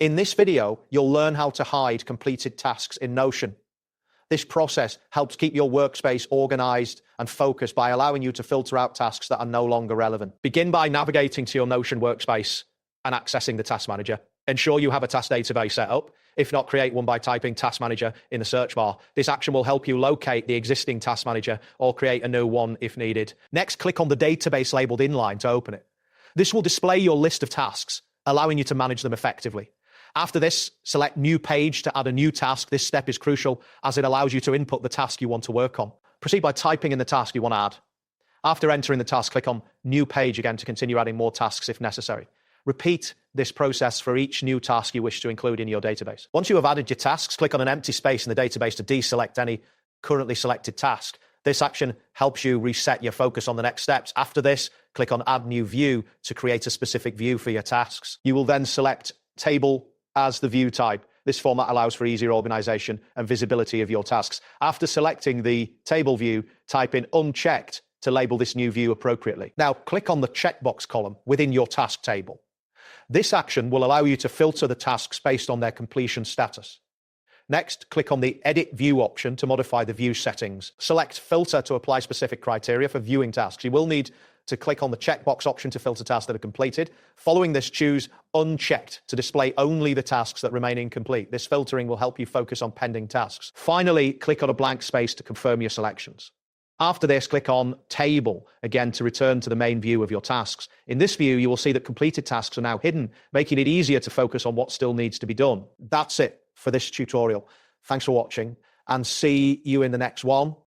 In this video, you'll learn how to hide completed tasks in Notion. This process helps keep your workspace organized and focused by allowing you to filter out tasks that are no longer relevant. Begin by navigating to your Notion workspace and accessing the Task Manager. Ensure you have a task database set up. If not, create one by typing Task Manager in the search bar. This action will help you locate the existing Task Manager or create a new one if needed. Next, click on the database labeled Inline to open it. This will display your list of tasks, allowing you to manage them effectively. After this, select New Page to add a new task. This step is crucial as it allows you to input the task you want to work on. Proceed by typing in the task you want to add. After entering the task, click on New Page again to continue adding more tasks if necessary. Repeat this process for each new task you wish to include in your database. Once you have added your tasks, click on an empty space in the database to deselect any currently selected task. This action helps you reset your focus on the next steps. After this, click on Add New View to create a specific view for your tasks. You will then select Table as the view type. This format allows for easier organization and visibility of your tasks. After selecting the table view, type in Unchecked to label this new view appropriately. Now, click on the checkbox column within your task table. This action will allow you to filter the tasks based on their completion status. Next, click on the Edit View option to modify the view settings. Select Filter to apply specific criteria for viewing tasks. You will need to click on the checkbox option to filter tasks that are completed. Following this, choose Unchecked to display only the tasks that remain incomplete. This filtering will help you focus on pending tasks. Finally, click on a blank space to confirm your selections. After this, click on Table again to return to the main view of your tasks. In this view, you will see that completed tasks are now hidden, making it easier to focus on what still needs to be done. That's it for this tutorial. Thanks for watching and see you in the next one.